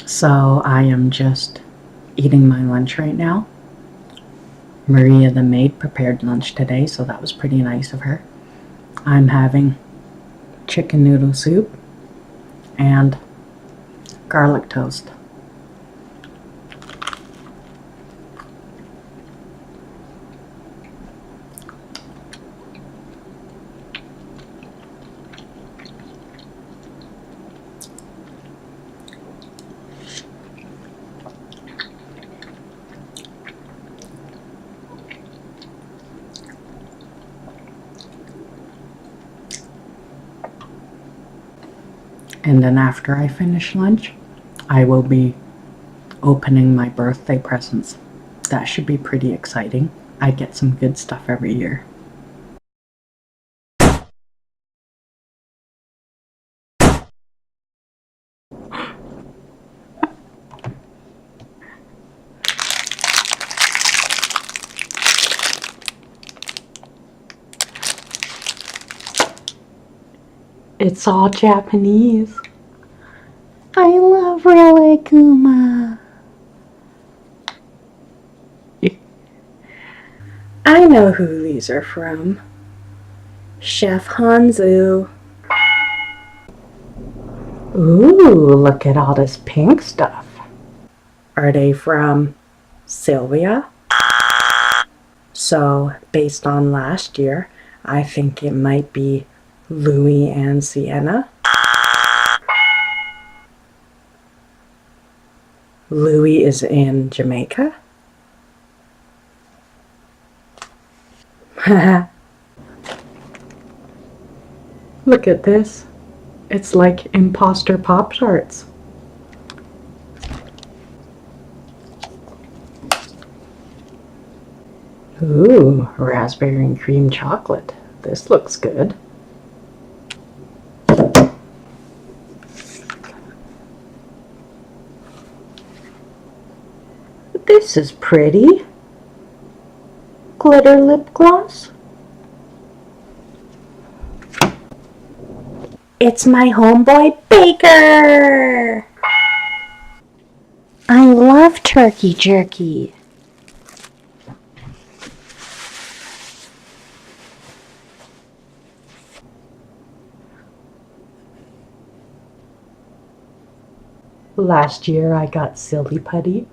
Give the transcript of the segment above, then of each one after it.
So I am just eating my lunch right now. Maria the maid prepared lunch today, so that was pretty nice of her. I'm having chicken noodle soup and garlic toast. And then after I finish lunch, I will be opening my birthday presents. That should be pretty exciting. I get some good stuff every year. It's all Japanese. I love Rilakkuma. I know who these are from. Chef Hanzu. Ooh, look at all this pink stuff. Are they from Sylvia? So, based on last year, I think it might be Louis and Sienna. Louis is in Jamaica. Look at this. It's like imposter Pop-Tarts. Ooh, raspberry and cream chocolate. This looks good. This is pretty. Glitter lip gloss. It's my homeboy Baker! I love turkey jerky. Last year I got Silly Putty.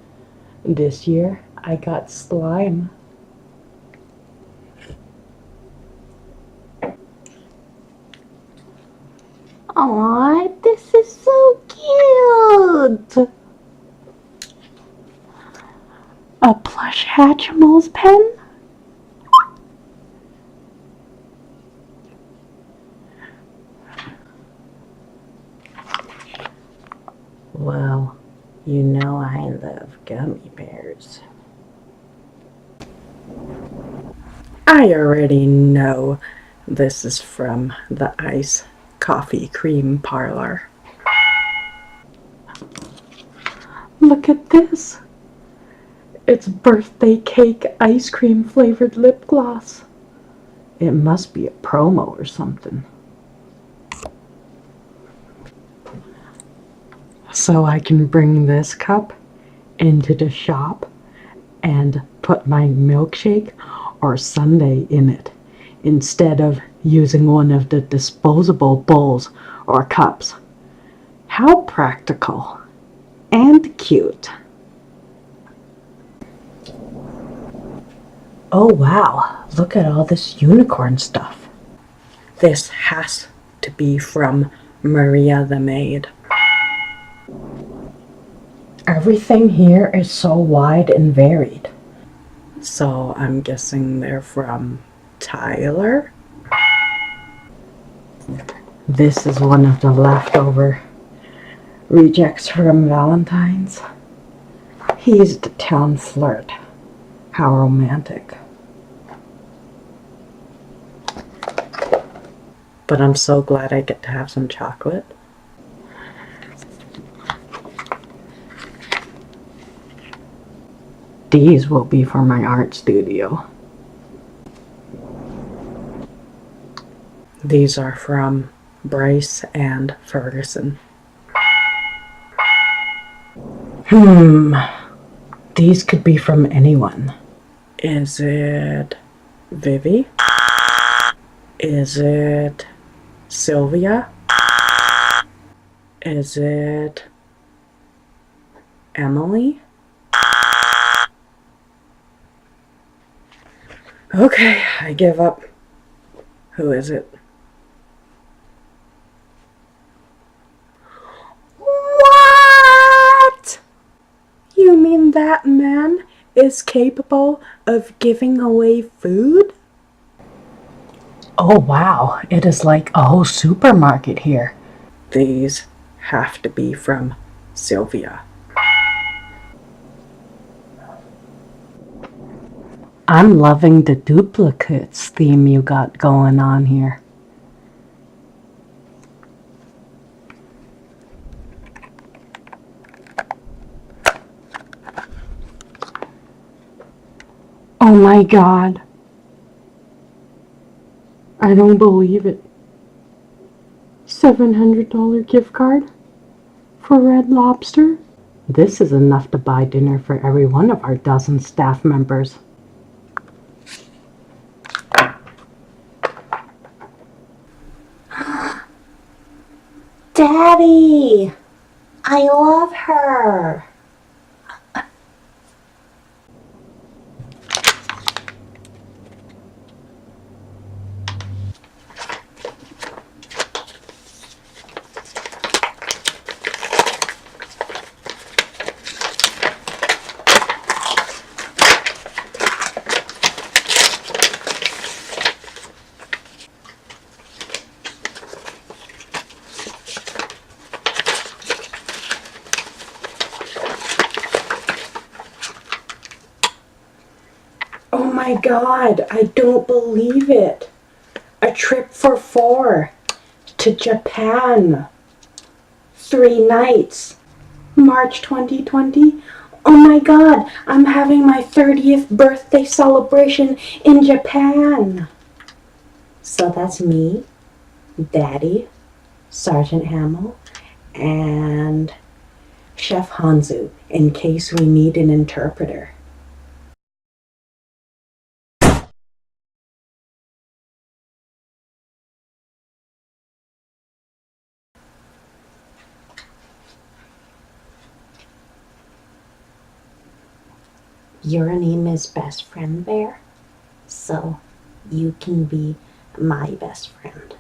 This year I got slime. Aw, this is so cute! A plush Hatchimals pen? Well, you know I love gummy bears. I already know this is from the Ice Coffee Cream Parlor. Look at this. It's birthday cake ice cream flavored lip gloss. It must be a promo or something. So I can bring this cup into the shop and put my milkshake or sundae in it instead of using one of the disposable bowls or cups. How practical and cute. Oh wow, look at all this unicorn stuff. This has to be from Maria the maid. Everything here is so wide and varied. So I'm guessing they're from Tyler. This is one of the leftover rejects from Valentine's. He's the town flirt. How romantic. But I'm so glad I get to have some chocolate. These will be for my art studio. These are from Bryce and Ferguson. Hmm, these could be from anyone. Is it Vivi? Is it Sylvia? Is it Emily? Okay, I give up. Who is it? What? You mean that man is capable of giving away food? Oh wow, it is like a whole supermarket here. These have to be from Sylvia. I'm loving the duplicates theme you got going on here. Oh my god. I don't believe it. $700 gift card for Red Lobster? This is enough to buy dinner for every one of our dozen staff members. Daddy! I love her! Oh my god, I don't believe it. A trip for 4 to Japan. 3 nights. March 2020. Oh my god, I'm having my 30th birthday celebration in Japan. So that's me, Daddy, Sergeant Hamill, and Chef Hanzu, in case we need an interpreter. Your name is Best Friend Bear, so you can be my best friend.